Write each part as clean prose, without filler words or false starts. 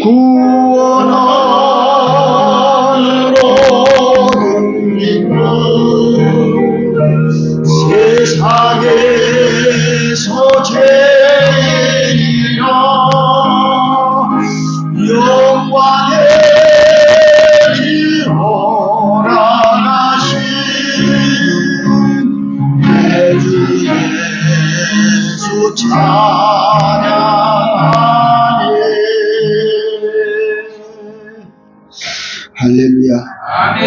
구원하는 믿음 세상에서 제일이라 영광의 일어나신 내 주 예수 찬양하네. 할렐루야. 아멘.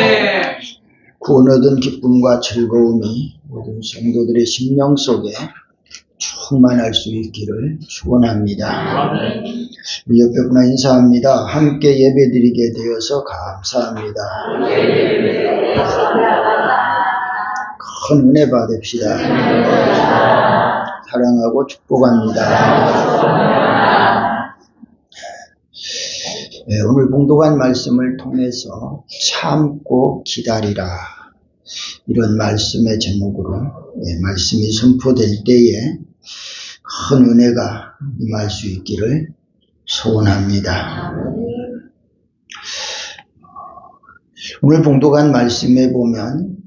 구원 얻은 기쁨과 즐거움이 모든 성도들의 심령 속에 충만할 수 있기를 축원합니다. 우리 옆에 분과 인사합니다. 함께 예배드리게 되어서 감사합니다. 큰 은혜 받읍시다. 사랑하고 축복합니다. 네, 오늘 봉독한 말씀을 통해서 참고 기다리라, 이런 말씀의 제목으로 말씀이 선포될 때에 큰 은혜가 임할 수 있기를 소원합니다. 오늘 봉독한 말씀에 보면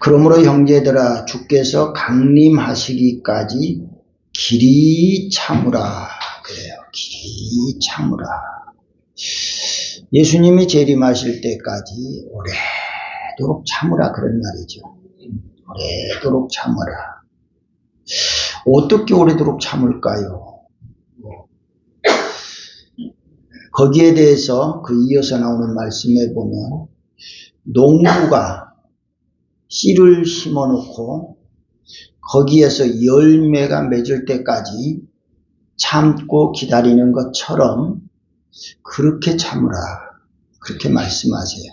그러므로 형제들아 주께서 강림하시기까지 길이 참으라 그래요. 길이 참으라. 예수님이 재림하실 때까지 오래도록 참으라 그런 말이죠. 오래도록 참으라. 어떻게 오래도록 참을까요? 거기에 대해서 그 이어서 나오는 말씀에 보면 농부가 씨를 심어놓고 거기에서 열매가 맺을 때까지 참고 기다리는 것처럼 그렇게 참으라, 그렇게 말씀하세요.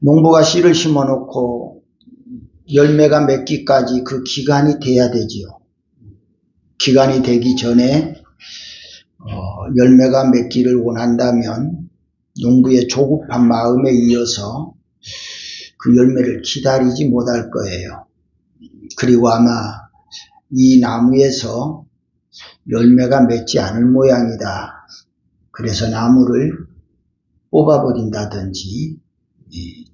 농부가 씨를 심어놓고 열매가 맺기까지 그 기간이 돼야 되지요. 기간이 되기 전에 열매가 맺기를 원한다면 농부의 조급한 마음에 이어서 그 열매를 기다리지 못할 거예요. 그리고 아마 이 나무에서 열매가 맺지 않을 모양이다. 그래서 나무를 뽑아버린다든지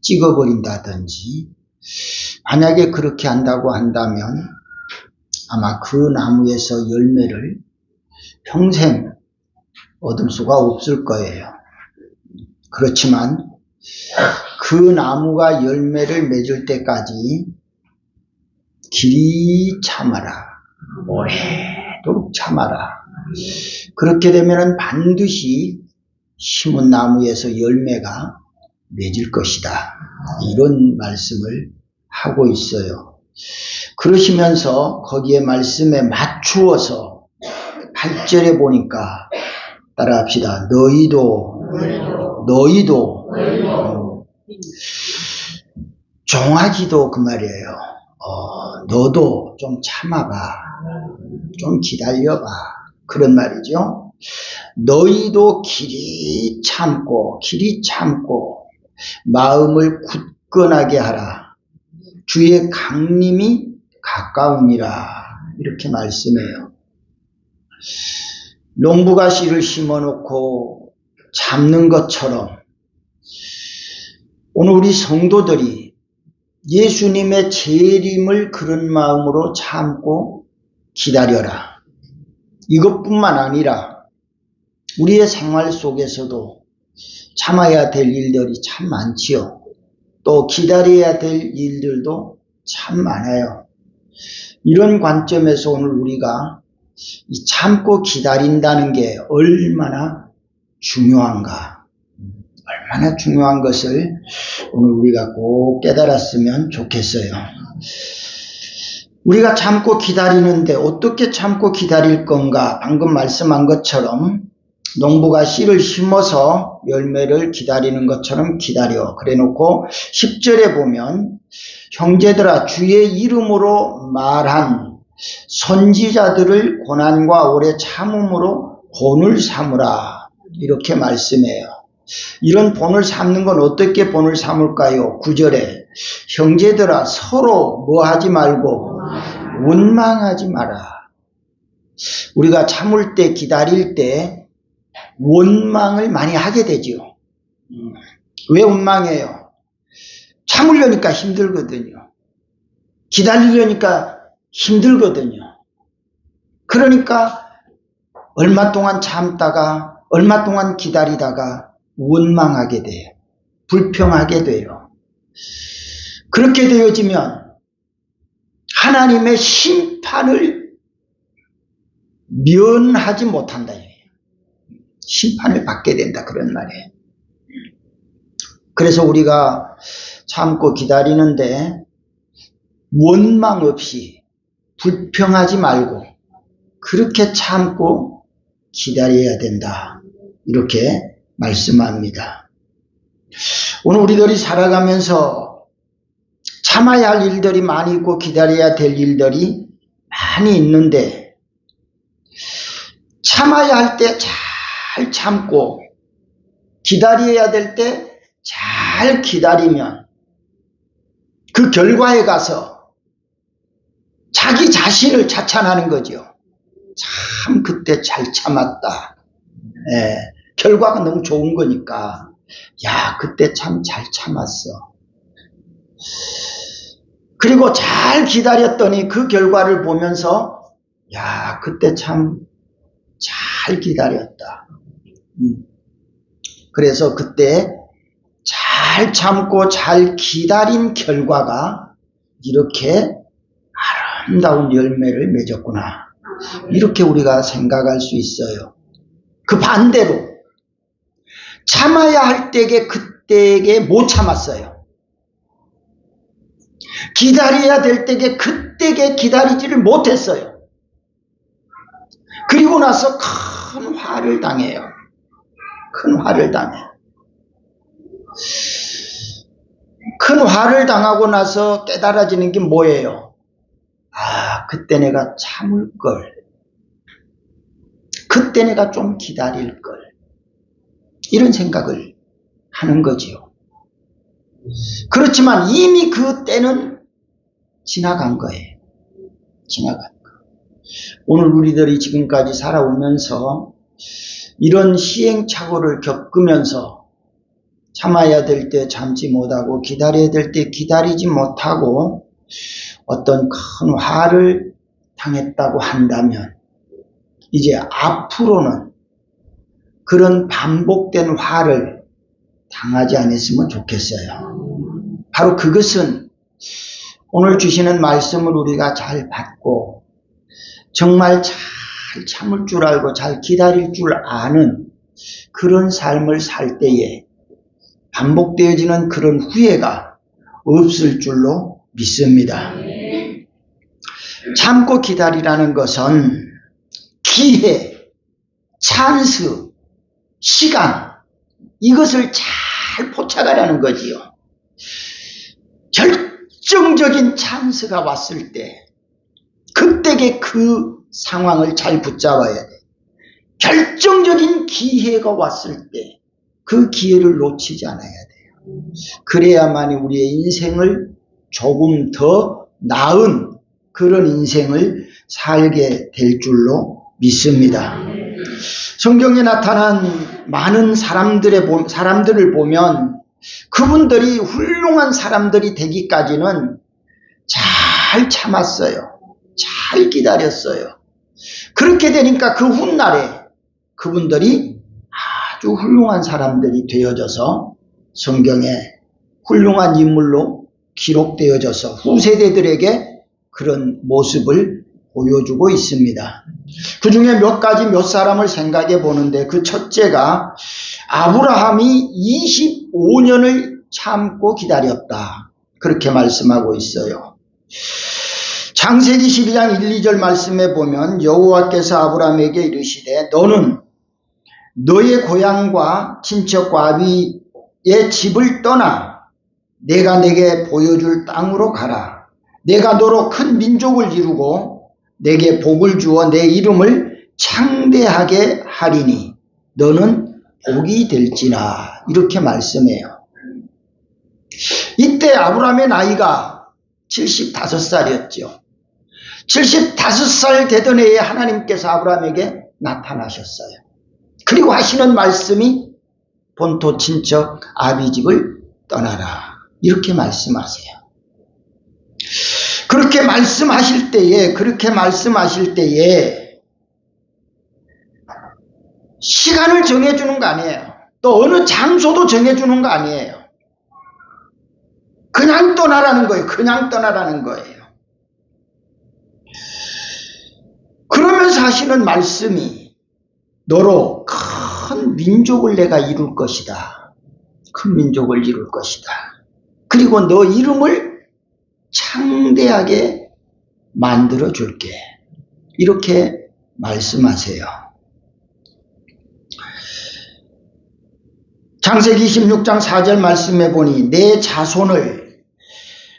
찍어버린다든지, 만약에 그렇게 한다고 한다면 아마 그 나무에서 열매를 평생 얻을 수가 없을 거예요. 그렇지만 그 나무가 열매를 맺을 때까지 길이 참아라, 오래도록 참아라. 그렇게 되면 반드시 심은 나무에서 열매가 맺을 것이다, 이런 말씀을 하고 있어요. 그러시면서 거기에 말씀에 맞추어서 8절에 보니까 따라합시다. 너희도 정하기도 그 말이에요. 너도 좀 참아봐, 좀 기다려봐, 그런 말이죠. 너희도 길이 참고 마음을 굳건하게 하라. 주의 강림이 가까우니라, 이렇게 말씀해요. 농부가 씨를 심어놓고 참는 것처럼 오늘 우리 성도들이 예수님의 재림을 그런 마음으로 참고 기다려라. 이것뿐만 아니라 우리의 생활 속에서도 참아야 될 일들이 참 많지요. 또 기다려야 될 일들도 참 많아요. 이런 관점에서 오늘 우리가 이 참고 기다린다는 게 얼마나 중요한가, 얼마나 중요한 것을 오늘 우리가 꼭 깨달았으면 좋겠어요. 우리가 참고 기다리는데 어떻게 참고 기다릴 건가? 방금 말씀한 것처럼 농부가 씨를 심어서 열매를 기다리는 것처럼 기다려. 그래놓고 10절에 보면 형제들아 주의 이름으로 말한 선지자들을 고난과 오래 참음으로 본을 삼으라, 이렇게 말씀해요. 이런 본을 삼는 건 어떻게 본을 삼을까요? 9절에 형제들아 서로 뭐 하지 말고 원망하지 마라. 우리가 참을 때, 기다릴 때 원망을 많이 하게 되지요. 왜 원망해요? 참으려니까 힘들거든요. 기다리려니까 힘들거든요. 그러니까 얼마 동안 참다가 얼마 동안 기다리다가 원망하게 돼요. 불평하게 돼요. 그렇게 되어지면 하나님의 심판을 면하지 못한다. 심판을 받게 된다. 그런 말이에요. 그래서 우리가 참고 기다리는데 원망 없이 불평하지 말고 그렇게 참고 기다려야 된다. 이렇게 말씀합니다. 오늘 우리들이 살아가면서 참아야 할 일들이 많이 있고 기다려야 될 일들이 많이 있는데 참아야 할 때 잘 참고 기다려야 될 때 잘 기다리면 그 결과에 가서 자기 자신을 자찬하는 거죠. 참 그때 잘 참았다. 결과가 너무 좋은 거니까 야 그때 참 잘 참았어. 그리고 잘 기다렸더니 그 결과를 보면서 야 그때 참 잘 기다렸다. 그래서 그때 잘 참고 잘 기다린 결과가 이렇게 아름다운 열매를 맺었구나. 이렇게 우리가 생각할 수 있어요. 그 반대로 참아야 할 때에 그때에 못 참았어요. 기다려야 될 때에 그때에 기다리지를 못했어요. 그리고 나서 큰 화를 당해요. 큰 화를 당해요. 큰 화를 당하고 나서 깨달아지는 게 뭐예요? 아, 그때 내가 참을 걸. 그때 내가 좀 기다릴 걸. 이런 생각을 하는 거지요. 그렇지만 이미 그 때는 지나간 거예요. 지나간 거. 오늘 우리들이 지금까지 살아오면서 이런 시행착오를 겪으면서 참아야 될 때 참지 못하고 기다려야 될 때 기다리지 못하고 어떤 큰 화를 당했다고 한다면 이제 앞으로는 그런 반복된 화를 당하지 않았으면 좋겠어요. 바로 그것은 오늘 주시는 말씀을 우리가 잘 받고 정말 잘 참을 줄 알고 잘 기다릴 줄 아는 그런 삶을 살 때에 반복되어지는 그런 후회가 없을 줄로 믿습니다. 참고 기다리라는 것은 기회, 찬스, 시간 이것을 잘 포착하라는 거지요. 결정적인 찬스가 왔을 때 그때의 그 상황을 잘 붙잡아야 돼. 결정적인 기회가 왔을 때 그 기회를 놓치지 않아야 돼요. 그래야만 우리의 인생을 조금 더 나은 그런 인생을 살게 될 줄로 믿습니다. 성경에 나타난 많은 사람들을 보면 그분들이 훌륭한 사람들이 되기까지는 잘 참았어요. 잘 기다렸어요. 그렇게 되니까 그 훗날에 그분들이 아주 훌륭한 사람들이 되어져서 성경에 훌륭한 인물로 기록되어져서 후세대들에게 그런 모습을 보여주고 있습니다. 그 중에 몇 사람을 생각해 보는데 그 첫째가 아브라함이 25년을 참고 기다렸다. 그렇게 말씀하고 있어요. 창세기 12장 1, 2절 말씀에 보면 여호와께서 아브라함에게 이르시되 너는 너의 고향과 친척과 아비의 집을 떠나 내가 내게 보여줄 땅으로 가라. 내가 너로 큰 민족을 이루고 내게 복을 주어 내 이름을 창대하게 하리니 너는 복이 될지나. 이렇게 말씀해요. 이때 아브라함의 나이가 75살이었죠. 75살 되던 해에 하나님께서 아브라함에게 나타나셨어요. 그리고 하시는 말씀이 본토 친척 아비집을 떠나라. 이렇게 말씀하세요. 그렇게 말씀하실 때에 시간을 정해주는 거 아니에요. 또 어느 장소도 정해주는 거 아니에요. 그냥 떠나라는 거예요. 그냥 떠나라는 거예요. 그러면서 하시는 말씀이 너로 큰 민족을 내가 이룰 것이다. 큰 민족을 이룰 것이다. 그리고 너 이름을 창대하게 만들어 줄게. 이렇게 말씀하세요. 창세기 26장 4절 말씀해 보니 내 자손을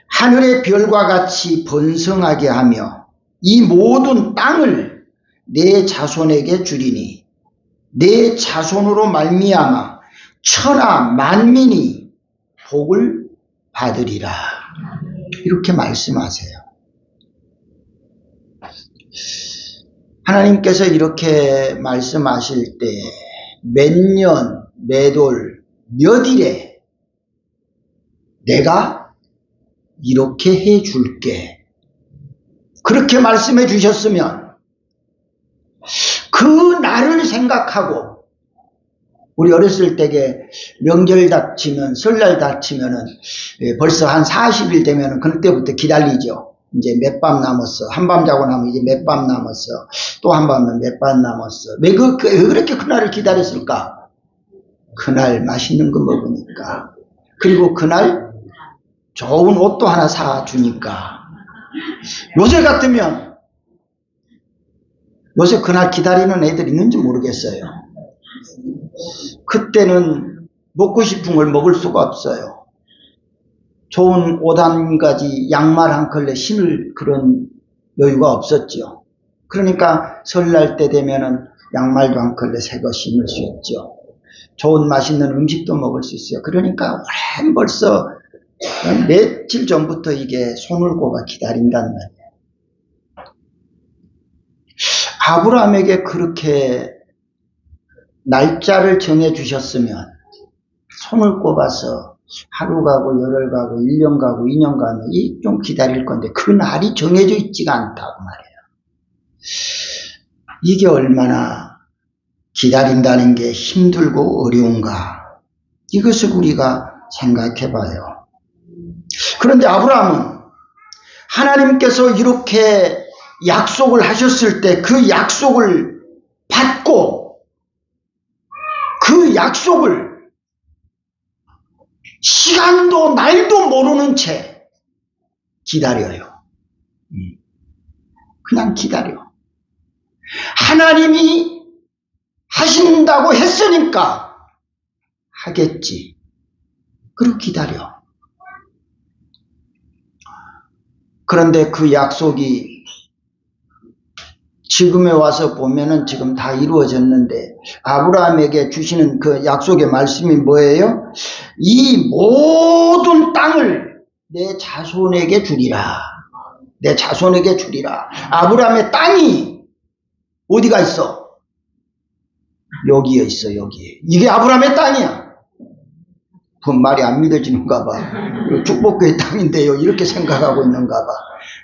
하늘의 별과 같이 번성하게 하며 이 모든 땅을 내 자손에게 주리니 내 자손으로 말미암아 천하 만민이 복을 받으리라. 이렇게 말씀하세요. 하나님께서 이렇게 말씀하실 때 몇 년, 몇 월, 몇 일에 내가 이렇게 해 줄게. 그렇게 말씀해 주셨으면 그 날을 생각하고 우리 어렸을 때에 명절 닥치면 설날 닥치면은 벌써 한 40일 되면은 그때부터 기다리죠. 이제 몇 밤 남았어. 한밤 자고 나면 이제 몇 밤 남았어. 또 한 밤은 몇 밤 남았어. 왜 그렇게 그날을 기다렸을까? 그날 맛있는 거 먹으니까. 그리고 그날 좋은 옷도 하나 사주니까. 요새 같으면 요새 그날 기다리는 애들 있는지 모르겠어요. 그때는 먹고 싶은 걸 먹을 수가 없어요. 좋은 옷 한 가지, 양말 한 컬레 신을 그런 여유가 없었죠. 그러니까 설날 때 되면은 양말도 한 컬레 새 거 신을 수 있죠. 좋은 맛있는 음식도 먹을 수 있어요. 그러니까 벌써 며칠 전부터 이게 손을 꼽아 기다린단 말이에요. 아브라함에게 그렇게 날짜를 정해 주셨으면 손을 꼽아서 하루 가고 열흘 가고 1년 가고 2년 가면 좀 기다릴 건데 그 날이 정해져 있지가 않다고 말해요. 이게 얼마나 기다린다는 게 힘들고 어려운가. 이것을 우리가 생각해 봐요. 그런데 아브라함은 하나님께서 이렇게 약속을 하셨을 때 그 약속을 받고 그 약속을 시간도 날도 모르는 채 기다려요. 그냥 기다려. 하나님이 하신다고 했으니까 하겠지. 그리고 기다려. 그런데 그 약속이 지금에 와서 보면은 지금 다 이루어졌는데 아브라함에게 주시는 그 약속의 말씀이 뭐예요? 이 모든 땅을 내 자손에게 주리라. 내 자손에게 주리라. 아브라함의 땅이 어디가 있어? 여기에 있어, 여기에. 이게 아브라함의 땅이야. 그 말이 안 믿어지는가 봐. 축복교의 땅인데요. 이렇게 생각하고 있는가 봐.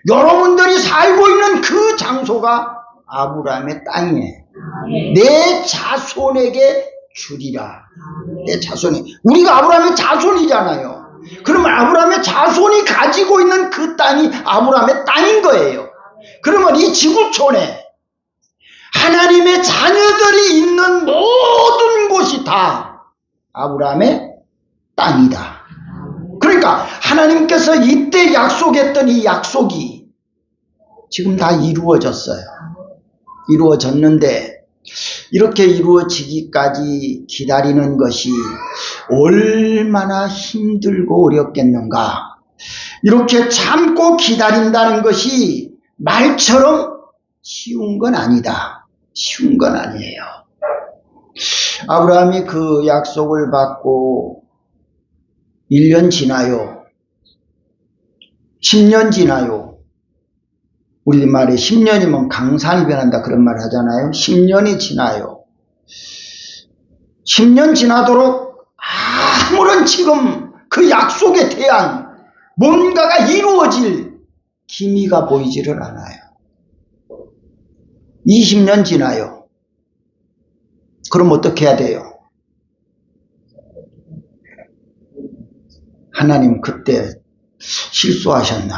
여러분들이 살고 있는 그 장소가 아브라함의 땅이에요. 내 자손에게 주리라. 내 자손이. 우리가 아브라함의 자손이잖아요. 그러면 아브라함의 자손이 가지고 있는 그 땅이 아브라함의 땅인 거예요. 그러면 이 지구촌에 하나님의 자녀들이 있는 모든 곳이 다 아브라함의 땅이다. 그러니까 하나님께서 이때 약속했던 이 약속이 지금 다 이루어졌어요. 이루어졌는데 이렇게 이루어지기까지 기다리는 것이 얼마나 힘들고 어렵겠는가. 이렇게 참고 기다린다는 것이 말처럼 쉬운 건 아니다. 쉬운 건 아니에요. 아브라함이 그 약속을 받고 1년 지나요. 10년 지나요. 우리말에 10년이면 강산이 변한다 그런 말 하잖아요. 10년이 지나요. 10년 지나도록 아무런 지금 그 약속에 대한 뭔가가 이루어질 기미가 보이지를 않아요. 20년 지나요. 그럼 어떻게 해야 돼요? 하나님 그때 실수하셨나?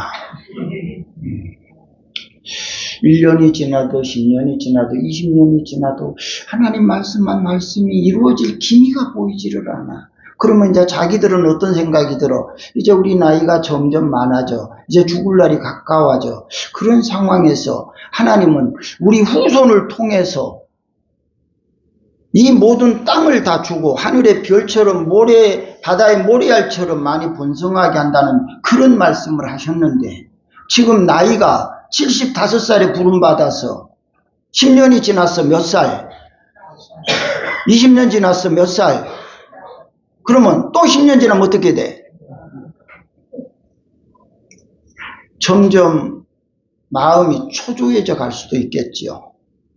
1년이 지나도 10년이 지나도 20년이 지나도 하나님 말씀이 이루어질 기미가 보이지를 않아. 그러면 이제 자기들은 어떤 생각이 들어? 이제 우리 나이가 점점 많아져. 이제 죽을 날이 가까워져. 그런 상황에서 하나님은 우리 후손을 통해서 이 모든 땅을 다 주고 하늘의 별처럼 바다의 모래알처럼 많이 번성하게 한다는 그런 말씀을 하셨는데 지금 나이가 75살에 부름받아서 10년이 지났어 몇 살? 20년 지났어 몇 살? 그러면 또 10년 지나면 어떻게 돼? 점점 마음이 초조해져 갈 수도 있겠지요.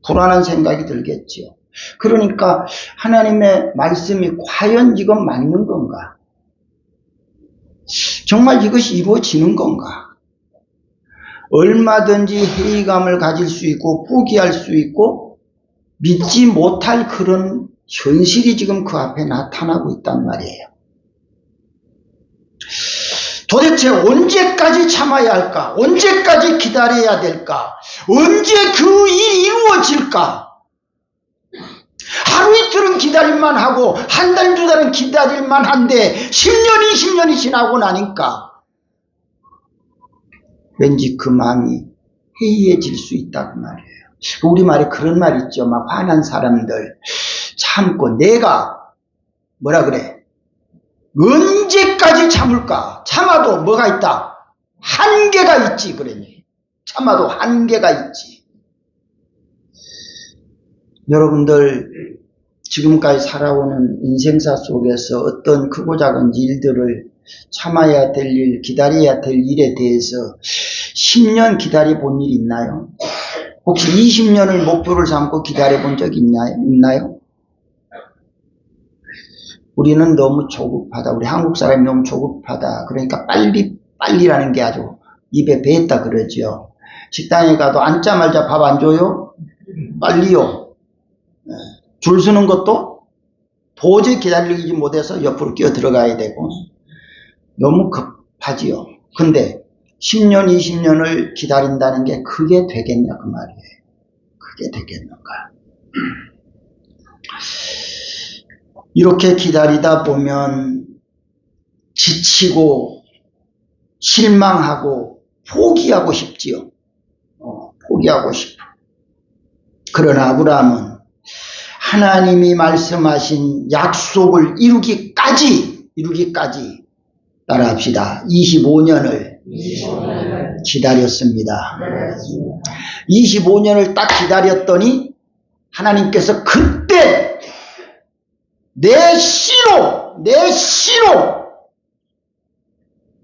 불안한 생각이 들겠지요. 그러니까 하나님의 말씀이 과연 이건 맞는 건가? 정말 이것이 이루어지는 건가? 얼마든지 회의감을 가질 수 있고 포기할 수 있고 믿지 못할 그런 현실이 지금 그 앞에 나타나고 있단 말이에요. 도대체 언제까지 참아야 할까? 언제까지 기다려야 될까? 언제 그 일이 이루어질까? 하루 이틀은 기다릴만 하고 한 달, 두 달은 기다릴만 한데 10년, 20년이 지나고 나니까 왠지 그 마음이 해이해질 수 있다고 말이에요. 우리말에 그런 말 있죠. 막 화난 사람들 참고 내가 뭐라 그래? 언제까지 참을까? 참아도 뭐가 있다? 한계가 있지 그러니. 참아도 한계가 있지. 여러분들 지금까지 살아오는 인생사 속에서 어떤 크고 작은 일들을 참아야 될 일, 기다려야 될 일에 대해서 10년 기다려 본 일 있나요? 혹시 20년을 목표를 삼고 기다려 본 적이 있나요? 우리는 너무 조급하다. 우리 한국 사람이 너무 조급하다. 그러니까 빨리라는 게 아주 입에 배했다 그러죠. 식당에 가도 앉자마자 밥 안 줘요? 빨리요. 줄 서는 것도 도저히 기다리지 못해서 옆으로 끼어 들어가야 되고 너무 급하지요. 근데 10년, 20년을 기다린다는 게 그게 되겠냐 그 말이에요. 그게 되겠는가. 이렇게 기다리다 보면 지치고 실망하고 포기하고 싶지요. 포기하고 싶어. 그러나 아브라함은 하나님이 말씀하신 약속을 이루기까지 따라합시다. 25년을 기다렸습니다. 25년을 딱 기다렸더니 하나님께서 그때 내 씨로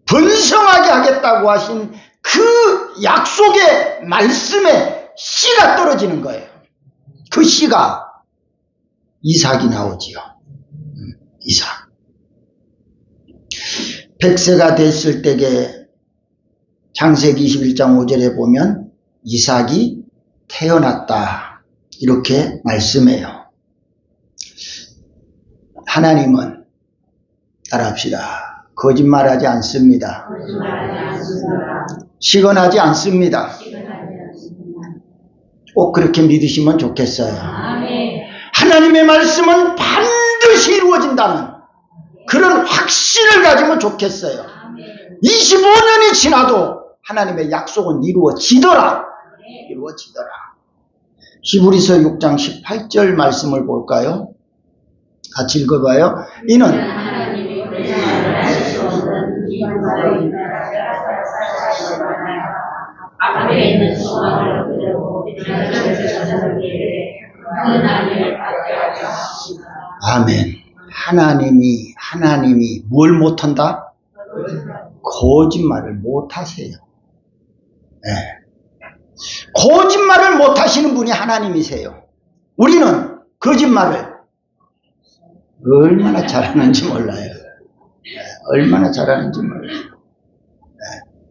번성하게 하겠다고 하신 그 약속의 말씀에 씨가 떨어지는 거예요. 그 씨가 이삭이 나오지요. 이삭. 100세가 됐을 때에 창세기 21장 5절에 보면 이삭이 태어났다. 이렇게 말씀해요. 하나님은 따라합시다. 거짓말하지 않습니다. 시건하지 않습니다. 꼭 그렇게 믿으시면 좋겠어요. 하나님의 말씀은 반드시 이루어진다는 그런 확신을 가지면 좋겠어요. 25년이 지나도 하나님의 약속은 이루어지더라. 히브리서 6장 18절 말씀을 볼까요? 같이 읽어봐요. 이는 아멘. 하나님이 뭘 못한다? 거짓말을 못하세요. 네. 거짓말을 못 하시는 분이 하나님이세요. 우리는 거짓말을 얼마나 잘하는지 몰라요. 얼마나 잘하는지 몰라요.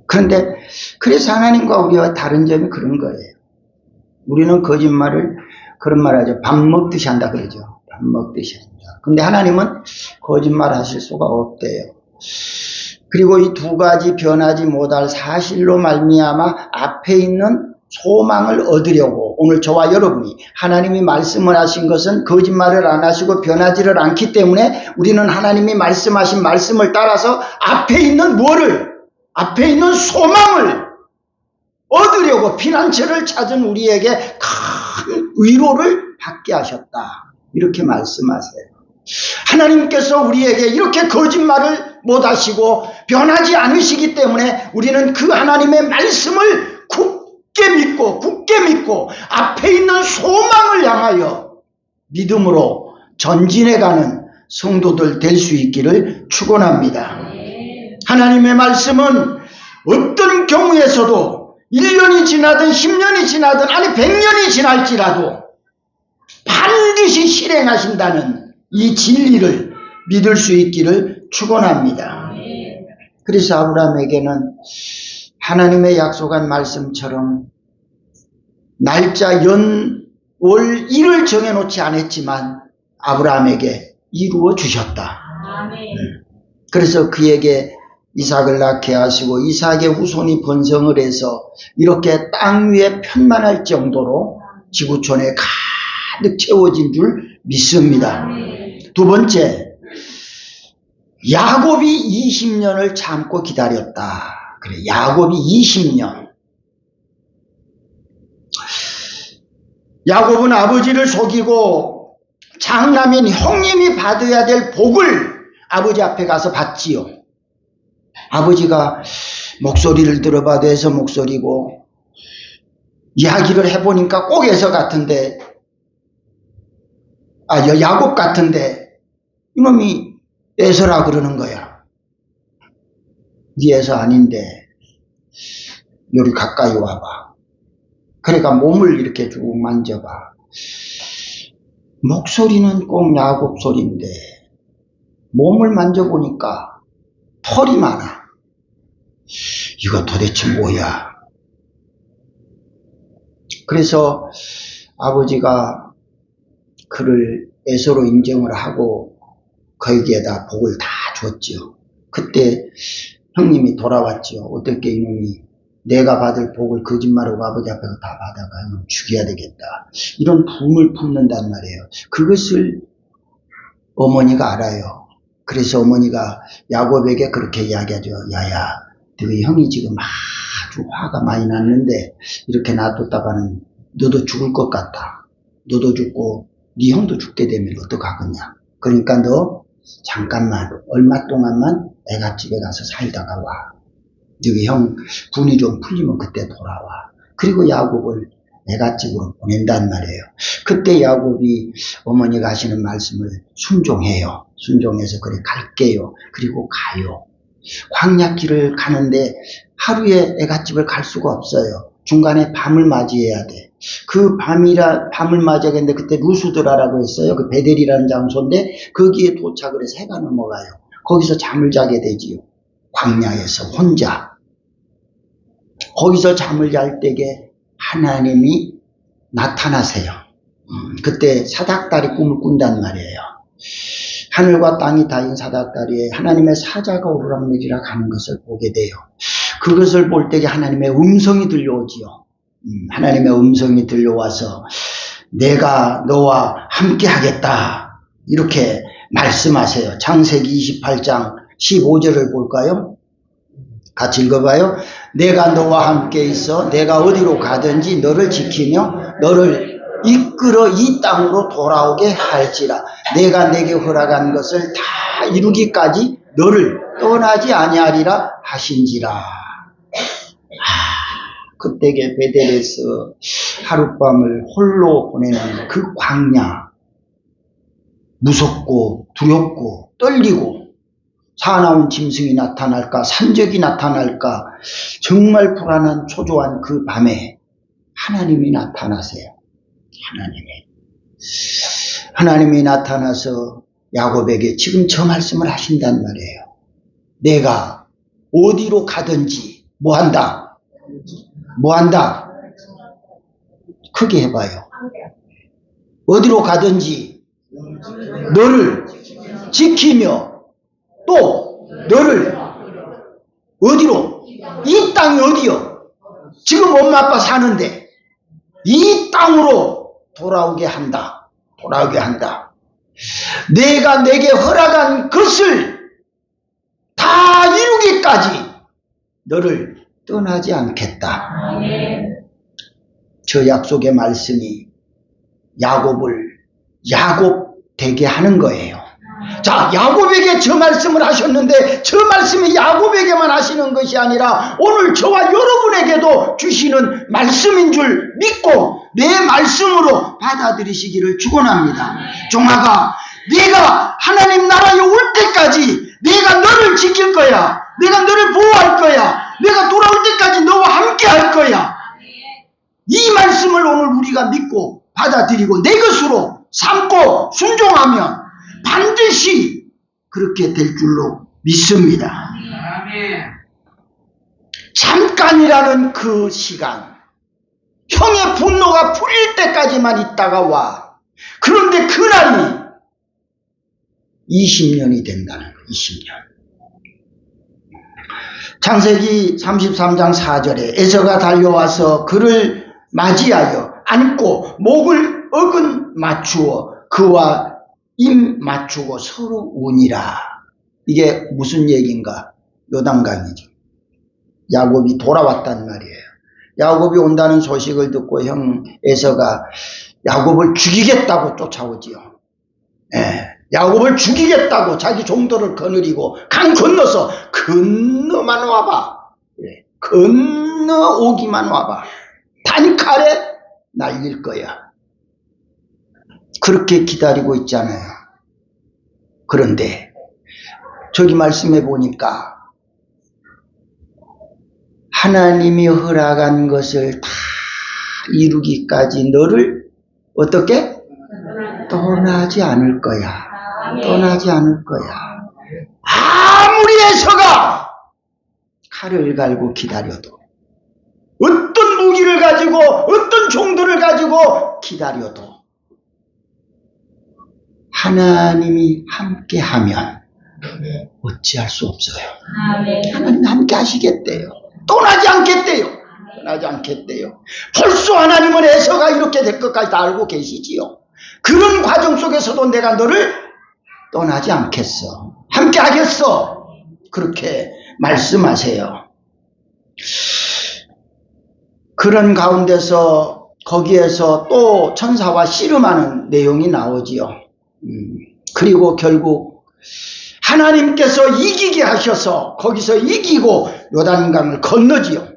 그런데 그래서 하나님과 우리와 다른 점이 그런 거예요. 우리는 거짓말을 그런 말 하죠. 밥 먹듯이 한다 그러죠. 밥 먹듯이 한다. 근데 하나님은 거짓말 하실 수가 없대요. 그리고 이 두 가지 변하지 못할 사실로 말미암아 앞에 있는 소망을 얻으려고 오늘 저와 여러분이 하나님이 말씀을 하신 것은 거짓말을 안 하시고 변하지를 않기 때문에 우리는 하나님이 말씀하신 말씀을 따라서 앞에 있는 뭐를? 앞에 있는 소망을 얻으려고 피난처를 찾은 우리에게 큰 위로를 받게 하셨다. 이렇게 말씀하세요. 하나님께서 우리에게 이렇게 거짓말을 못 하시고 변하지 않으시기 때문에 우리는 그 하나님의 말씀을 굳게 믿고 앞에 있는 소망을 향하여 믿음으로 전진해가는 성도들 될 수 있기를 축원합니다. 하나님의 말씀은 어떤 경우에서도 1년이 지나든 10년이 지나든 아니 100년이 지날지라도 반드시 실행하신다는 이 진리를 믿을 수 있기를 축원합니다. 그래서 아브라함에게는 하나님의 약속한 말씀처럼 날짜, 연, 월, 일을 정해놓지 않았지만 아브라함에게 이루어 주셨다. 그래서 그에게 이삭을 낳게 하시고 이삭의 후손이 번성을 해서 이렇게 땅 위에 편만할 정도로 지구촌에 가득 채워진 줄 믿습니다. 두 번째, 야곱이 20년을 참고 기다렸다. 그래, 야곱이 20년. 야곱은 아버지를 속이고 장남인 형님이 받아야 될 복을 아버지 앞에 가서 받지요. 아버지가 목소리를 들어봐도 에서 목소리고 이야기를 해보니까 꼭 에서 같은데 야곱 같은데 이놈이 에서라 그러는 거야. 네 에서 아닌데 여기 가까이 와봐. 그러니까 몸을 이렇게 쭉 만져봐. 목소리는 꼭 야곱 소리인데 몸을 만져보니까 털이 많아. 이거 도대체 뭐야? 그래서 아버지가 그를 에서로 인정을 하고 거기에다 복을 다 줬죠. 그때 형님이 돌아왔죠. 어떻게 이놈이 내가 받을 복을 거짓말하고 아버지 앞에서 다 받아가 이놈 죽여야 되겠다. 이런 분을 품는단 말이에요. 그것을 어머니가 알아요. 그래서 어머니가 야곱에게 그렇게 이야기하죠. 야야, 너희 형이 지금 아주 화가 많이 났는데 이렇게 놔뒀다가는 너도 죽을 것 같다. 너도 죽고 네 형도 죽게 되면 어떡하겠냐. 그러니까 너 잠깐만 얼마 동안만 애갓집에 가서 살다가 와. 너희 형 분이 좀 풀리면 그때 돌아와. 그리고 야곱을 애갓집으로 보낸단 말이에요. 그때 야곱이 어머니가 하시는 말씀을 순종해요. 순종해서 그래 갈게요. 그리고 가요. 광야길을 가는데 하루에 애갓집을 갈 수가 없어요. 중간에 밤을 맞이해야 돼. 그 밤을 맞이하겠는데 그때 루스드라라고 했어요. 그 베델이라는 장소인데 거기에 도착을 해서 해가 넘어가요. 거기서 잠을 자게 되지요. 광야에서 혼자. 거기서 잠을 잘 때에 하나님이 나타나세요. 그때 사닥다리 꿈을 꾼단 말이에요. 하늘과 땅이 닿은 사닥다리에 하나님의 사자가 오르락내리락 하는 것을 보게 돼요. 그것을 볼 때에 하나님의 음성이 들려오지요. 하나님의 음성이 들려와서 내가 너와 함께 하겠다. 이렇게 말씀하세요. 창세기 28장 15절을 볼까요? 같이 읽어봐요. 내가 너와 함께 있어 내가 어디로 가든지 너를 지키며 너를 이끌어 이 땅으로 돌아오게 할지라. 내가 내게 허락한 것을 다 이루기까지 너를 떠나지 아니하리라 하신지라. 그때에 베델에서 하룻밤을 홀로 보내는 그 광야, 무섭고 두렵고 떨리고 사나운 짐승이 나타날까 산적이 나타날까 정말 불안한 초조한 그 밤에 하나님이 나타나세요. 하나님이 나타나서 야곱에게 지금 저 말씀을 하신단 말이에요. 내가 어디로 가든지 뭐한다? 뭐한다? 크게 해봐요. 어디로 가든지 너를 지키며 또 너를 어디로? 이 땅이 어디요? 지금 엄마 아빠 사는데 이 땅으로 돌아오게 한다. 돌아오게 한다. 내가 내게 허락한 것을 다 이루기까지 너를 떠나지 않겠다. 저 약속의 말씀이 야곱을 야곱 되게 하는 거예요. 자, 야곱에게 저 말씀을 하셨는데 저 말씀이 야곱에게만 하시는 것이 아니라 오늘 저와 여러분에게도 주시는 말씀인 줄 믿고 내 말씀으로 받아들이시기를 축원합니다. 종아가 네가 하나님 나라에 올 때까지 내가 너를 지킬 거야. 내가 너를 보호할 거야. 내가 돌아올 때까지 너와 함께 할 거야. 이 말씀을 오늘 우리가 믿고 받아들이고 내 것으로 삼고 순종하면 반드시 그렇게 될 줄로 믿습니다. 잠깐이라는 그 시간, 형의 분노가 풀릴 때까지만 있다가 와. 그런데 그날이 20년이 된다는 거예요. 20년. 창세기 33장 4절에 에서가 달려와서 그를 맞이하여 안고 목을 어근 맞추어 그와 입 맞추고 서로 우니라. 이게 무슨 얘기인가? 요단강이죠. 야곱이 돌아왔단 말이에요. 야곱이 온다는 소식을 듣고 형 에서가 야곱을 죽이겠다고 쫓아오지요. 야곱을 죽이겠다고 자기 종도를 거느리고 강 건너서 건너만 와봐. 건너오기만 와봐. 단칼에 날릴 거야. 그렇게 기다리고 있잖아요. 그런데 저기 말씀해 보니까 하나님이 허락한 것을 다 이루기까지 너를 어떻게? 떠나지 않을 거야. 떠나지 않을 거야. 아무리 에서가 칼을 갈고 기다려도 어떤 무기를 가지고 어떤 종들을 가지고 기다려도 하나님이 함께하면 어찌할 수 없어요. 하나님 함께 하시겠대요. 떠나지 않겠대요. 떠나지 않겠대요. 벌써 하나님은 에서가 이렇게 될 것까지 다 알고 계시지요. 그런 과정 속에서도 내가 너를 떠나지 않겠어. 함께 하겠어. 그렇게 말씀하세요. 그런 가운데서 거기에서 또 천사와 씨름하는 내용이 나오지요. 그리고 결국 하나님께서 이기게 하셔서 거기서 이기고 요단강을 건너지요.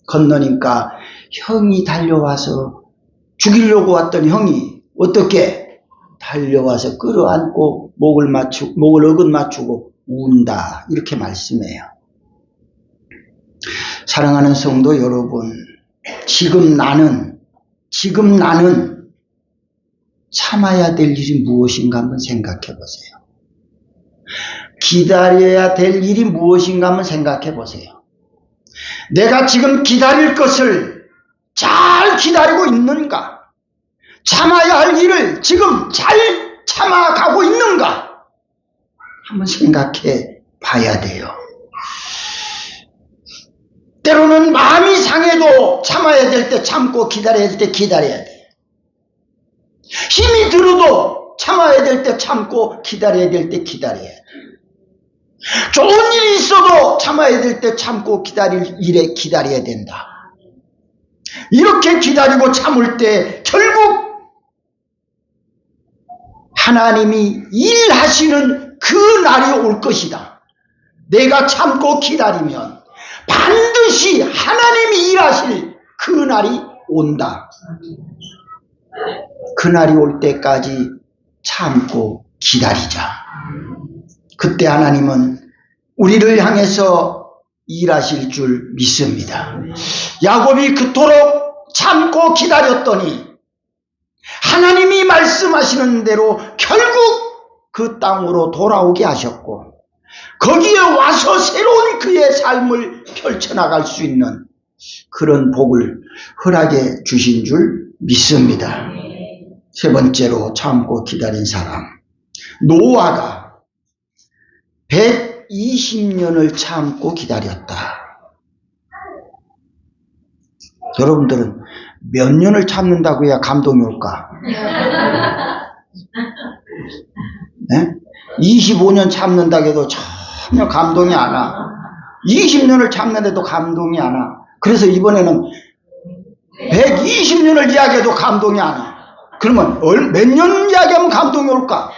건너니까 형이 달려와서 죽이려고 왔던 형이 어떻게 달려와서 끌어안고 목을 어긋 맞추고 운다. 이렇게 말씀해요. 사랑하는 성도 여러분, 지금 나는 참아야 될 일이 무엇인가 한번 생각해 보세요. 기다려야 될 일이 무엇인가 한번 생각해 보세요. 내가 지금 기다릴 것을 잘 기다리고 있는가? 참아야 할 일을 지금 잘 참아가고 있는가? 한번 생각해 봐야 돼요. 때로는 마음이 상해도 참아야 될 때 참고 기다려야 될 때 기다려야 돼. 힘이 들어도 참아야 될 때 참고 기다려야 될 때 기다려야 돼. 좋은 일이 있어도 참아야 될 때 참고 기다릴 일에 기다려야 된다. 이렇게 기다리고 참을 때 결국 하나님이 일하시는 그 날이 올 것이다. 내가 참고 기다리면 반드시 하나님이 일하실 그 날이 온다. 그 날이 올 때까지 참고 기다리자. 그때 하나님은 우리를 향해서 일하실 줄 믿습니다. 야곱이 그토록 참고 기다렸더니 하나님이 말씀하시는 대로 결국 그 땅으로 돌아오게 하셨고 거기에 와서 새로운 그의 삶을 펼쳐나갈 수 있는 그런 복을 허락해 주신 줄 믿습니다. 세 번째로 참고 기다린 사람, 노아가 120년을 참고 기다렸다. 여러분들은 몇 년을 참는다고 해야 감동이 올까? 네? 25년 참는다고 해도 전혀 감동이 안 와. 20년을 참는데도 감동이 안 와. 그래서 이번에는 120년을 이야기해도 감동이 안 와. 그러면 몇 년 이야기하면 감동이 올까?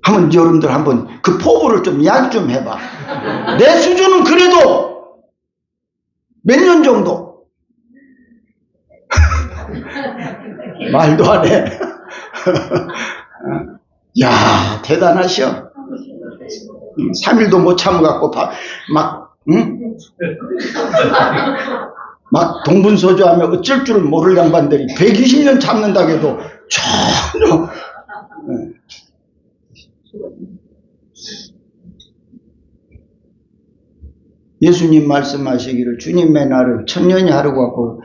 한번 여러분들 한번 그 포부를 좀 이야기 좀 해봐. 내 수준은 그래도 몇 년 정도? 말도 안 해. 야, 대단하셔. 3일도 못 참아갖고 막 동분서주하며 어쩔 줄 모를 양반들이 120년 참는다고 해도 전혀. 예수님 말씀하시기를 주님의 날은 천년이 하루 같고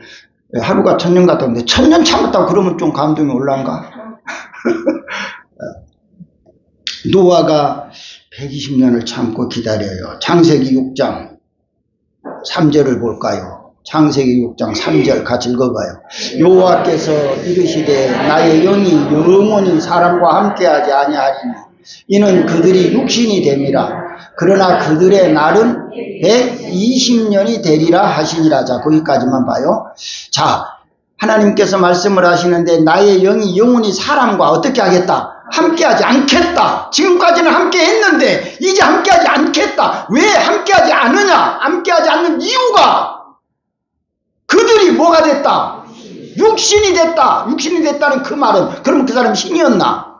하루가 천년 같다는데 천년 참았다고 그러면 좀 감동이 올라온가? 노아가 120년을 참고 기다려요. 창세기 6장 3절을 볼까요? 창세기 6장 3절 같이 읽어봐요. 여호와께서 이르시되 나의 영이 영원히 사람과 함께하지 아니하리니 이는 그들이 육신이 됨이라. 그러나 그들의 날은 120년이 되리라 하시니라. 자, 거기까지만 봐요. 자, 하나님께서 말씀을 하시는데 나의 영이 영원히 사람과 어떻게 하겠다? 함께하지 않겠다. 지금까지는 함께했는데 이제 함께하지 않겠다. 왜 함께하지 않느냐? 함께하지 않는 이유가 그들이 뭐가 됐다? 육신이 됐다. 육신이 됐다는 그 말은 그럼 그 사람이 신이었나?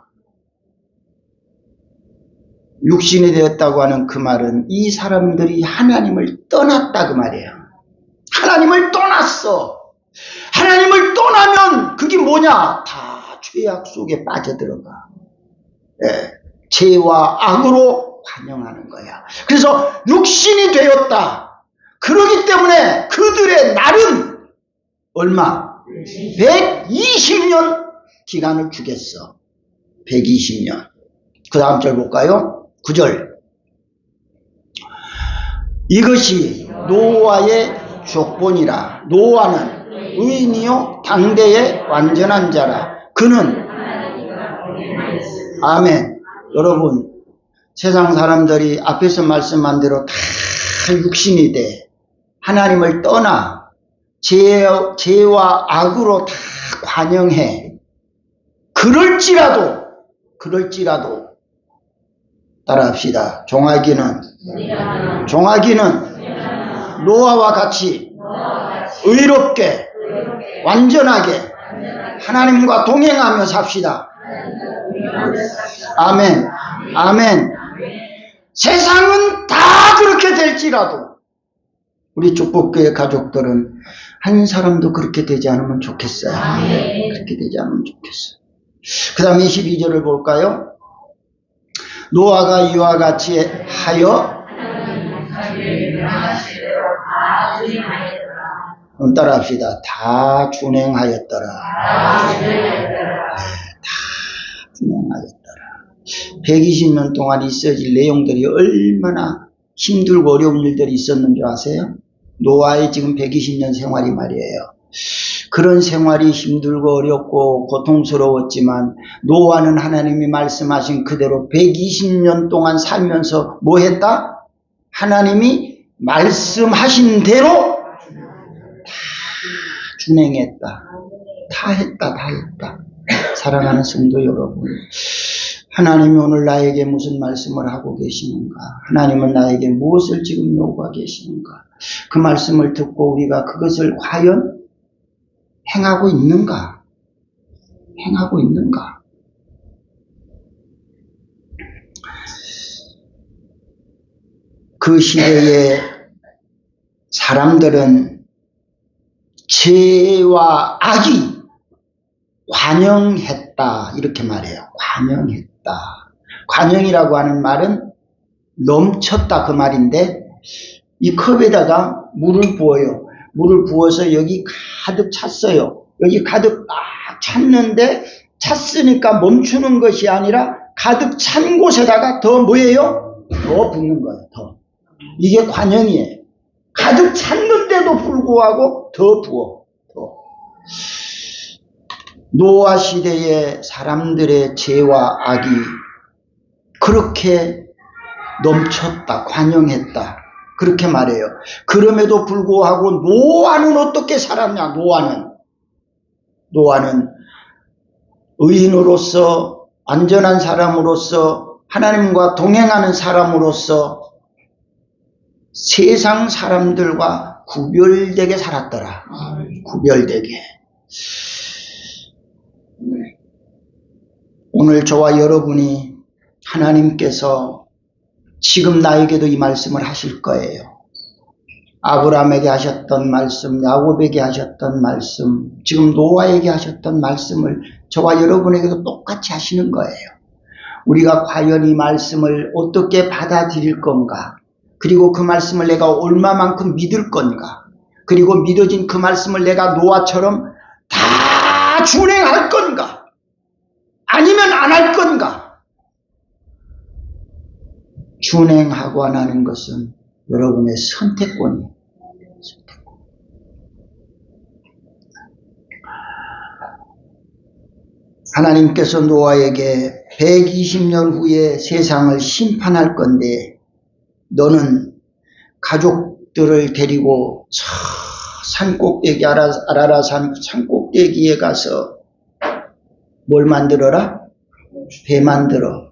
육신이 되었다고 하는 그 말은 이 사람들이 하나님을 떠났다 그 말이에요. 하나님을 떠났어. 하나님을 떠나면 그게 뭐냐? 다 죄악 속에 빠져들어가. 네. 죄와 악으로 관영하는 거야. 그래서 육신이 되었다. 그러기 때문에 그들의 날은 얼마? 120년 기간을 주겠어. 120년. 그 다음 절 볼까요? 9절. 이것이 노아의 족본이라. 노아는 의인이요 당대의 완전한 자라. 그는 아멘. 여러분 세상 사람들이 앞에서 말씀한 대로 다 육신이 돼. 하나님을 떠나 죄와 악으로 다 관영해. 그럴지라도 따라합시다. 종아기는 노아와 같이 의롭게 완전하게 하나님과 동행하며 삽시다. 아멘. 아멘. 세상은 다 그렇게 될지라도 우리 축복교회 가족들은 한 사람도 그렇게 되지 않으면 좋겠어요. 그렇게 되지 않으면 좋겠어요. 그 다음에 22절을 볼까요? 노아가 이와 같이 하여 따라합시다. 다 준행하였더라. 네, 다 준행하였더라. 120년 동안 있어질 내용들이 얼마나 힘들고 어려운 일들이 있었는 줄 아세요? 노아의 지금 120년 생활이 말이에요. 그런 생활이 힘들고 어렵고 고통스러웠지만 노아는 하나님이 말씀하신 그대로 120년 동안 살면서 뭐 했다? 하나님이 말씀하신 대로 다 준행했다. 다 했다. 사랑하는 성도 여러분, 하나님이 오늘 나에게 무슨 말씀을 하고 계시는가? 하나님은 나에게 무엇을 지금 요구하고 계시는가? 그 말씀을 듣고 우리가 그것을 과연 행하고 있는가? 그 시대의 사람들은 죄와 악이 관영했다 이렇게 말해요. 관영했다. 관영이라고 하는 말은 넘쳤다 그 말인데 이 컵에다가 물을 부어요. 물을 부어서 여기 가득 찼어요. 여기 가득 막 찼는데 찼으니까 멈추는 것이 아니라 가득 찬 곳에다가 더 뭐예요? 더 붓는 거예요. 더. 이게 관영이에요. 가득 찼는데도 불구하고 더 부어. 더. 노아 시대의 사람들의 죄와 악이 그렇게 넘쳤다, 관영했다. 그렇게 말해요. 그럼에도 불구하고 노아는 어떻게 살았냐? 노아는 의인으로서 안전한 사람으로서 하나님과 동행하는 사람으로서 세상 사람들과 구별되게 살았더라. 구별되게. 오늘 저와 여러분이 하나님께서 지금 나에게도 이 말씀을 하실 거예요. 아브라함에게 하셨던 말씀, 야곱에게 하셨던 말씀, 지금 노아에게 하셨던 말씀을 저와 여러분에게도 똑같이 하시는 거예요. 우리가 과연 이 말씀을 어떻게 받아들일 건가? 그리고 그 말씀을 내가 얼마만큼 믿을 건가? 그리고 믿어진 그 말씀을 내가 노아처럼 다 준행할 건가? 아니면 안 할 건가? 준행하고 안 하는 것은 여러분의 선택권이에요. 하나님께서 노아에게 120년 후에 세상을 심판할 건데 너는 가족들을 데리고 저 산꼭대기 아라라산 산꼭대기에 가서 뭘 만들어라? 배 만들어.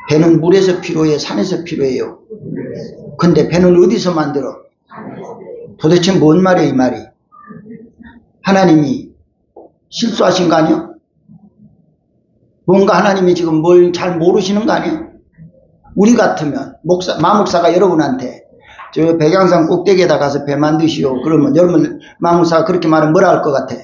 배는 물에서 필요해, 산에서 필요해요. 근데 배는 어디서 만들어? 도대체 뭔 말이에요, 이 말이? 하나님이 실수하신 거 아니에요? 뭔가 하나님이 지금 뭘 잘 모르시는 거 아니에요? 우리 같으면 마목사가 여러분한테 저 백양산 꼭대기에다 가서 배 만드시오. 그러면 여러분 마목사가 그렇게 말하면 뭐라 할 것 같아?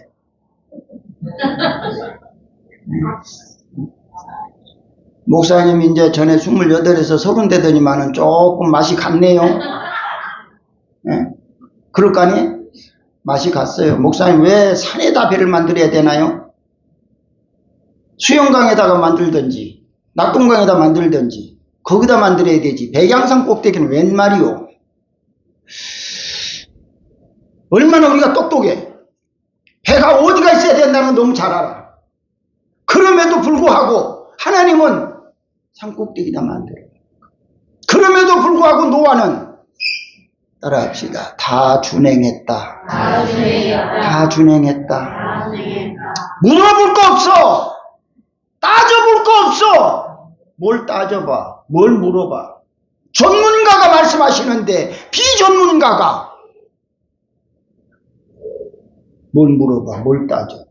목사님이 이제 전에 28에서 30 되더니만은 조금 맛이 갔네요. 네? 그럴 거 아니에요? 맛이 갔어요. 목사님 왜 산에다 배를 만들어야 되나요? 수영강에다가 만들든지 낙동강에다 만들든지 거기다 만들어야 되지. 백양산 꼭대기는 웬 말이오? 얼마나 우리가 똑똑해. 배가 어디가 있어야 된다는 걸 너무 잘 알아. 그럼에도 불구하고 하나님은 산꼭대기다 만들어요. 그럼에도 불구하고 노아는 따라합시다. 다 준행했다. 다 준행했다. 물어볼 거 없어. 따져볼 거 없어. 뭘 따져봐. 뭘 물어봐. 전문가가 말씀하시는데 비전문가가 뭘 물어봐. 뭘 따져.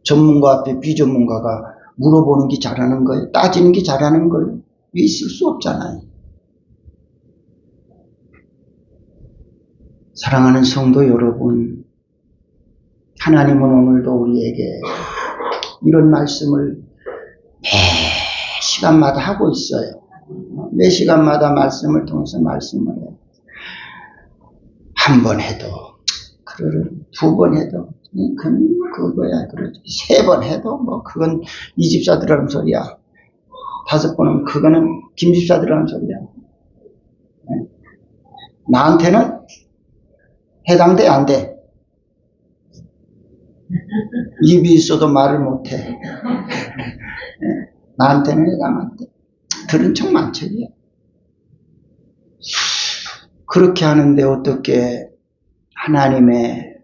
전문가 앞에 비전문가가 물어보는 게 잘하는 거예요? 따지는 게 잘하는 거예요? 있을 수 없잖아요. 사랑하는 성도 여러분, 하나님은 오늘도 우리에게 이런 말씀을 매 시간마다 하고 있어요. 매 시간마다 말씀을 통해서 말씀을 해요. 한 번 해도, 두 번 해도, 그거야. 그러지. 3번 해도, 그건 이 집사들 하는 소리야. 5번은 그거는 김 집사들 하는 소리야. 나한테는 해당돼, 안 돼? 입이 있어도 말을 못해. 나한테는 해당 안 돼. 들은 척 많죠. 그렇게 하는데 어떻게 하나님의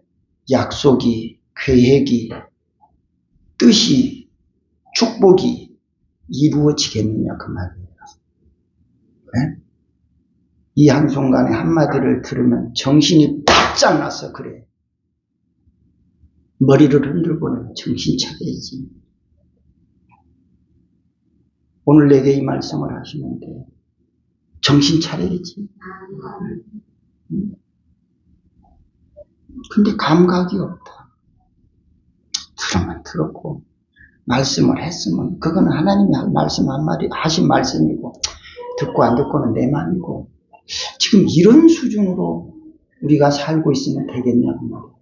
약속이, 계획이, 뜻이, 축복이 이루어지겠느냐 그 말이에요. 네? 이 한순간에 한마디를 들으면 정신이 바짝 나서 그래. 머리를 흔들고는 정신 차려야지. 오늘 내게 이 말씀을 하시는데 정신 차려야지. 근데 감각이 없다. 들으면 들었고 말씀을 했으면 그거는 하나님이 말씀 한마디 하신 말씀이고 듣고 안 듣고는 내 마음이고 지금 이런 수준으로 우리가 살고 있으면 되겠냐고 말이야.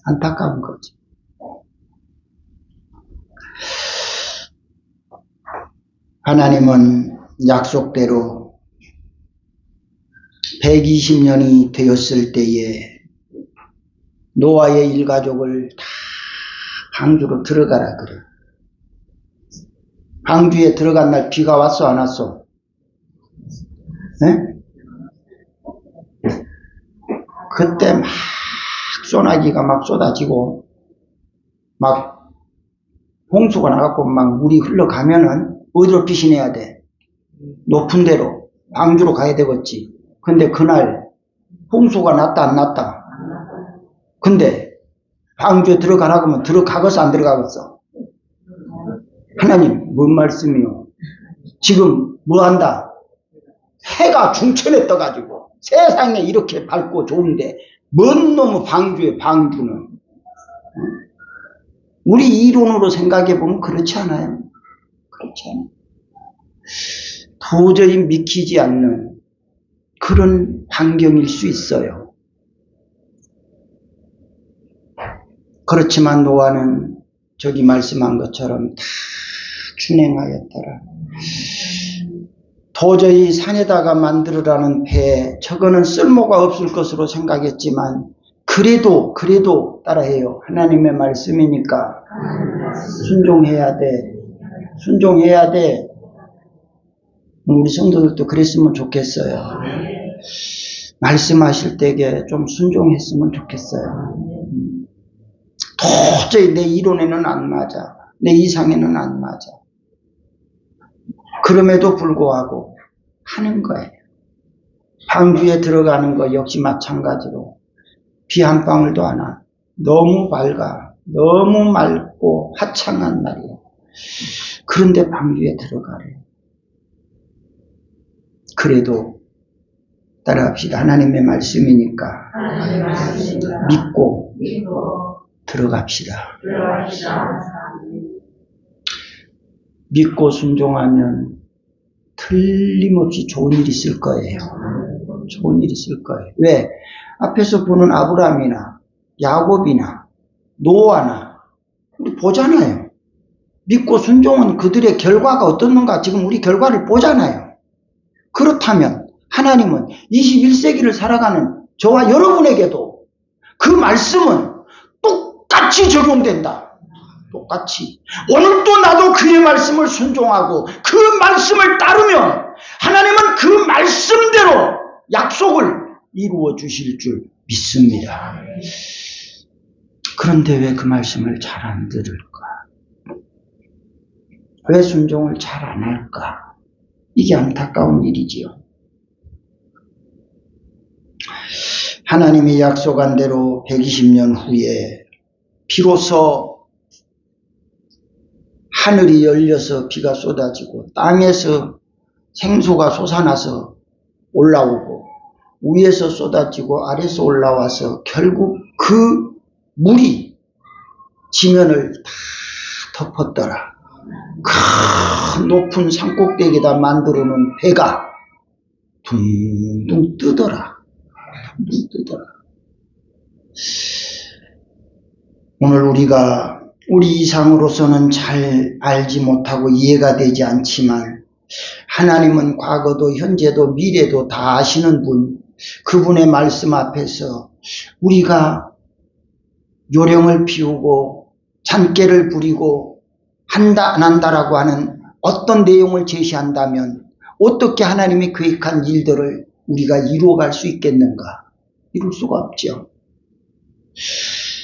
안타까운 거지. 하나님은 약속대로 120년이 되었을 때에 노아의 일가족을 다 방주로 들어가라 그래. 방주에 들어간 날 비가 왔어 안 왔어? 네? 그때 막 소나기가 막 쏟아지고 막 홍수가 나갖고 막 물이 흘러가면은 어디로 피신해야 돼? 높은 데로 방주로 가야 되겠지. 근데 그날 홍수가 났다 안 났다? 근데 방주에 들어가라고 하면 들어가겠어 안 들어가겠어? 하나님 뭔 말씀이요? 지금 뭐 한다? 해가 중천에 떠가지고 세상에 이렇게 밝고 좋은데 뭔 놈의 방주에 방주는? 우리 이론으로 생각해 보면 그렇지 않아요. 그렇지 않아요. 도저히 믿기지 않는 그런 환경일 수 있어요. 그렇지만 노아는 저기 말씀한 것처럼 다 준행하였더라. 도저히 산에다가 만들으라는 배, 저거는 쓸모가 없을 것으로 생각했지만 그래도 따라해요. 하나님의 말씀이니까 순종해야 돼. 순종해야 돼. 우리 성도들도 그랬으면 좋겠어요. 말씀하실 때에 좀 순종했으면 좋겠어요. 도저히 내 이론에는 안 맞아. 내 이상에는 안 맞아. 그럼에도 불구하고 하는 거예요. 방주에 들어가는 거 역시 마찬가지로 비 한 방울도 안 와. 너무 밝아. 너무 맑고 화창한 날이에요. 그런데 방주에 들어가래요. 그래도 따라합시다. 하나님의 말씀이니까 믿고 들어갑시다. 믿고 순종하면 틀림없이 좋은 일이 있을 거예요. 좋은 일이 있을 거예요. 왜? 앞에서 보는 아브라함이나 야곱이나 노아나 우리 보잖아요. 믿고 순종은 그들의 결과가 어떻는가 지금 우리 결과를 보잖아요. 그렇다면 하나님은 21세기를 살아가는 저와 여러분에게도 그 말씀은 똑같이 적용된다. 똑같이. 오늘도 나도 그의 말씀을 순종하고 그 말씀을 따르면 하나님은 그 말씀대로 약속을 이루어 주실 줄 믿습니다. 그런데 왜 그 말씀을 잘 안 들을까? 왜 순종을 잘 안 할까? 이게 안타까운 일이지요. 하나님이 약속한 대로 120년 후에 비로소 하늘이 열려서 비가 쏟아지고 땅에서 생수가 솟아나서 올라오고 위에서 쏟아지고 아래서 올라와서 결국 그 물이 지면을 다 덮었더라. 큰 높은 산꼭대기에다 만들어 놓은 배가 둥둥 뜨더라. 둥둥 뜨더라. 오늘 우리가 우리 이상으로서는 잘 알지 못하고 이해가 되지 않지만 하나님은 과거도 현재도 미래도 다 아시는 분, 그분의 말씀 앞에서 우리가 요령을 피우고 잔꾀를 부리고 한다 안 한다라고 하는 어떤 내용을 제시한다면 어떻게 하나님이 계획한 일들을 우리가 이루어갈 수 있겠는가? 이룰 수가 없죠.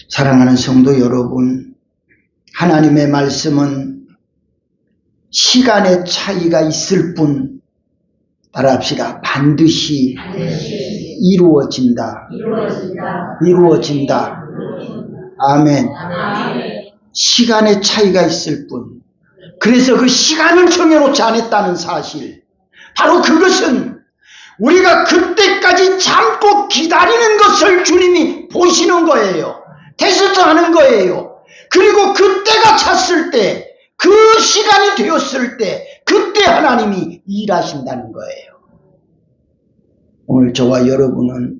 사랑하는 성도 여러분, 하나님의 말씀은 시간의 차이가 있을 뿐 따라합시다. 반드시 이루어진다. 이루어진다. 아멘. 시간의 차이가 있을 뿐. 그래서 그 시간을 정해놓지 않았다는 사실, 바로 그것은 우리가 그때까지 참고 기다리는 것을 주님이 보시는 거예요. 테스트하는 거예요. 그리고 그때가 찼을 때, 그 시간이 되었을 때 그때 하나님이 일하신다는 거예요. 오늘 저와 여러분은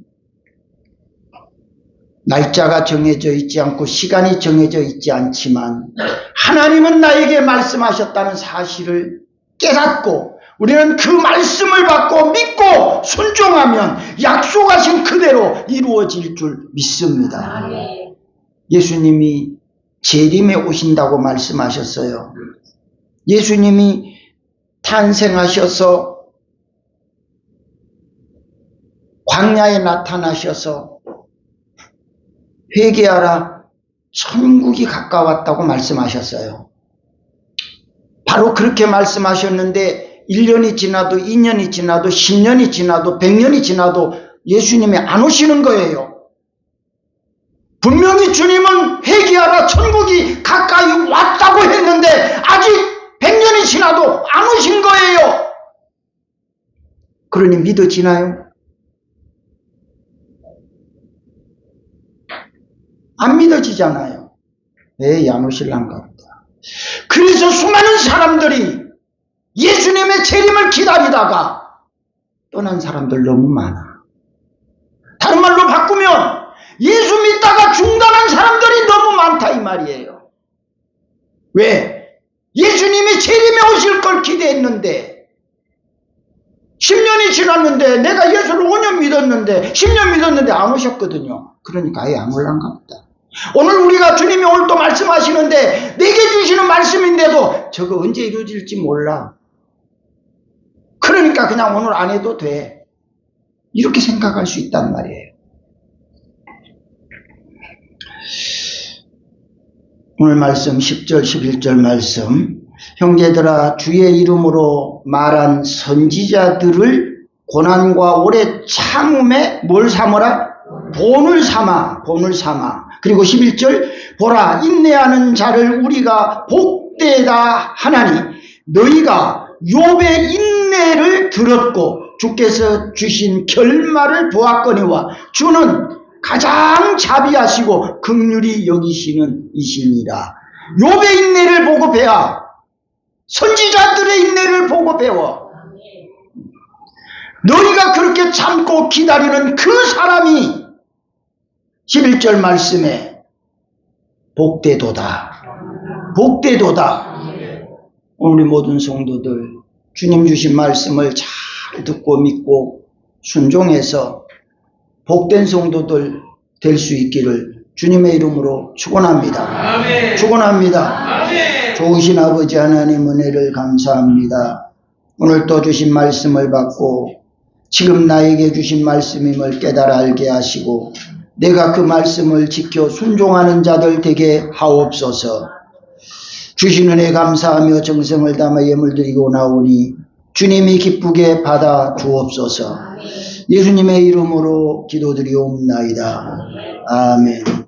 날짜가 정해져 있지 않고 시간이 정해져 있지 않지만 하나님은 나에게 말씀하셨다는 사실을 깨닫고 우리는 그 말씀을 받고 믿고 순종하면 약속하신 그대로 이루어질 줄 믿습니다. 예수님이 재림에 오신다고 말씀하셨어요. 예수님이 탄생하셔서 광야에 나타나셔서 회개하라, 천국이 가까웠다고 말씀하셨어요. 바로 그렇게 말씀하셨는데 1년이 지나도 2년이 지나도 10년이 지나도 100년이 지나도 예수님이 안 오시는 거예요. 분명히 주님은 회개하라, 천국이 가까이 왔다고 했는데 아직 100년이 지나도 안 오신 거예요. 그러니 믿어지나요? 안 믿어지잖아요. 왜 안 오실란가 보다. 그래서 수많은 사람들이 예수님의 재림을 기다리다가 떠난 사람들 너무 많아. 다른 말로 바꾸면 예수 믿다가 중단한 사람들이 너무 많다 이 말이에요. 왜? 예수님이 재림에 오실 걸 기대했는데 10년이 지났는데 내가 예수를 5년 믿었는데 10년 믿었는데 안 오셨거든요. 그러니까 아예 안 올란가 보다. 오늘 우리가 주님이 오늘 또 말씀하시는데 내게 주시는 말씀인데도 저거 언제 이루어질지 몰라. 그러니까 그냥 오늘 안 해도 돼. 이렇게 생각할 수 있단 말이에요. 오늘 말씀 10절 11절 말씀, 형제들아 주의 이름으로 말한 선지자들을 고난과 오래 참음에 뭘 삼으라? 본을 삼아. 그리고 11절, 보라 인내하는 자를 우리가 복되다 하나니 너희가 욥의 인내를 들었고 주께서 주신 결말을 보았거니와 주는 가장 자비하시고 긍휼히 여기시는 이시니라. 욥의 인내를 보고 배워. 선지자들의 인내를 보고 배워. 너희가 그렇게 참고 기다리는 그 사람이 11절 말씀에 복되도다. 우리 모든 성도들 주님 주신 말씀을 잘 듣고 믿고 순종해서 복된 성도들 될 수 있기를 주님의 이름으로 축원합니다. 축원합니다. 좋으신 아버지 하나님 은혜를 감사합니다. 오늘 또 주신 말씀을 받고 지금 나에게 주신 말씀임을 깨달아 알게 하시고 내가 그 말씀을 지켜 순종하는 자들 되게 하옵소서. 주신 은혜 감사하며 정성을 담아 예물 드리고 나오니 주님이 기쁘게 받아 주옵소서. 예수님의 이름으로 기도드리옵나이다. 아멘.